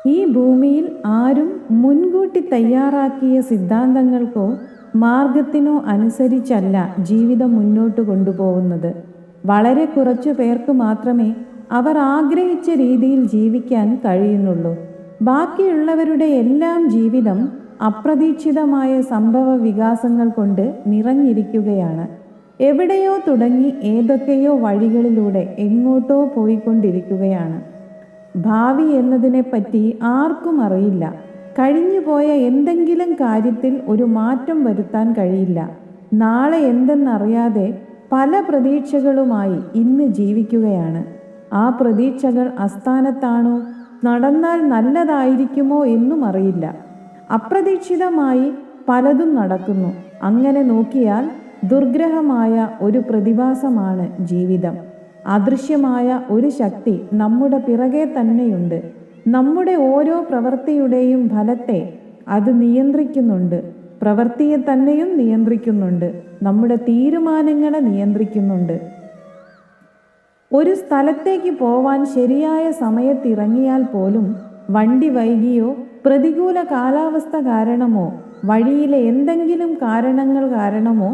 ഈ ഭൂമിയിൽ ആരും മുൻകൂട്ടി തയ്യാറാക്കിയ സിദ്ധാന്തങ്ങൾക്കോ മാർഗത്തിനോ അനുസരിച്ചല്ല ജീവിതം മുന്നോട്ട് കൊണ്ടുപോകുന്നത്. വളരെ കുറച്ചു പേർക്ക് മാത്രമേ അവർ ആഗ്രഹിച്ച രീതിയിൽ ജീവിക്കാൻ കഴിയുന്നുള്ളൂ. ബാക്കിയുള്ളവരുടെ എല്ലാം ജീവിതം അപ്രതീക്ഷിതമായ സംഭവ വികാസങ്ങൾ കൊണ്ട് നിറഞ്ഞിരിക്കുകയാണ്. എവിടെയോ തുടങ്ങി ഏതൊക്കെയോ വഴികളിലൂടെ എങ്ങോട്ടോ പോയിക്കൊണ്ടിരിക്കുകയാണ്. ഭാവി എന്നതിനെപ്പറ്റി ആർക്കും അറിയില്ല. കഴിഞ്ഞുപോയ എന്തെങ്കിലും കാര്യത്തിൽ ഒരു മാറ്റം വരുത്താൻ കഴിയില്ല. നാളെ എന്തെന്നറിയാതെ പല പ്രതീക്ഷകളുമായി ഇന്ന് ജീവിക്കുകയാണ്. ആ പ്രതീക്ഷകൾ അസ്ഥാനത്താണോ, നടന്നാൽ നല്ലതായിരിക്കുമോ എന്നും അറിയില്ല. അപ്രതീക്ഷിതമായി പലതും നടക്കുന്നു. അങ്ങനെ നോക്കിയാൽ ദുർഗ്രഹമായ ഒരു പ്രതിഭാസമാണ് ജീവിതം. അദൃശ്യമായ ഒരു ശക്തി നമ്മുടെ പിറകെ തന്നെയുണ്ട്. നമ്മുടെ ഓരോ പ്രവൃത്തിയുടെയും ഫലത്തെ അത് നിയന്ത്രിക്കുന്നുണ്ട്. പ്രവൃത്തിയെ തന്നെയും നിയന്ത്രിക്കുന്നുണ്ട്. നമ്മുടെ തീരുമാനങ്ങളെ നിയന്ത്രിക്കുന്നുണ്ട്. ഒരു സ്ഥലത്തേക്ക് പോവാൻ ശരിയായ സമയത്തിറങ്ങിയാൽ പോലും വണ്ടി വൈകിയോ പ്രതികൂല കാലാവസ്ഥ കാരണമോ വഴിയിലെ എന്തെങ്കിലും കാരണങ്ങൾ കാരണമോ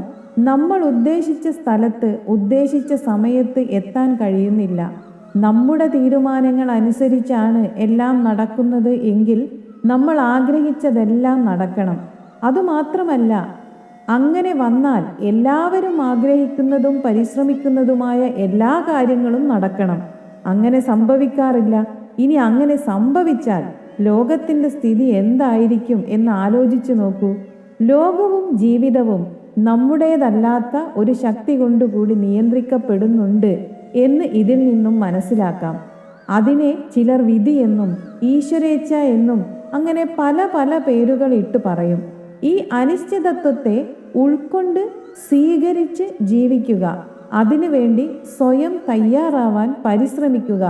നമ്മൾ ഉദ്ദേശിച്ച സ്ഥലത്ത് ഉദ്ദേശിച്ച സമയത്ത് എത്താൻ കഴിയുന്നില്ല. നമ്മുടെ തീരുമാനങ്ങൾ അനുസരിച്ചാണ് എല്ലാം നടക്കുന്നത് എങ്കിൽ നമ്മൾ ആഗ്രഹിച്ചതെല്ലാം നടക്കണം. അതുമാത്രമല്ല, അങ്ങനെ വന്നാൽ എല്ലാവരും ആഗ്രഹിക്കുന്നതും പരിശ്രമിക്കുന്നതുമായ എല്ലാ കാര്യങ്ങളും നടക്കണം. അങ്ങനെ സംഭവിക്കാറില്ല. ഇനി അങ്ങനെ സംഭവിച്ചാൽ ലോകത്തിൻ്റെ സ്ഥിതി എന്തായിരിക്കും എന്ന് ആലോചിച്ചു നോക്കൂ. ലോകവും ജീവിതവും നമ്മുടേതല്ലാത്ത ഒരു ശക്തി കൊണ്ടുകൂടി നിയന്ത്രിക്കപ്പെടുന്നുണ്ട് എന്ന് ഇതിൽ നിന്നും മനസ്സിലാക്കാം. അതിനെ ചിലർ വിധി എന്നും ഈശ്വരേച്ഛ എന്നും അങ്ങനെ പല പല പേരുകൾ ഇട്ട് പറയും. ഈ അനിശ്ചിതത്വത്തെ ഉൾക്കൊണ്ട് സ്വീകരിച്ച് ജീവിക്കുക, അതിനുവേണ്ടി സ്വയം തയ്യാറാവാൻ പരിശ്രമിക്കുക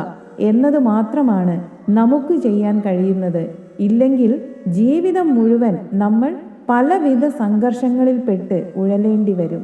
എന്നത് മാത്രമാണ് നമുക്ക് ചെയ്യാൻ കഴിയുന്നത്. ഇല്ലെങ്കിൽ ജീവിതം മുഴുവൻ നമ്മൾ പലവിധ സംഘർഷങ്ങളിൽപ്പെട്ട് ഉഴലേണ്ടി വരും.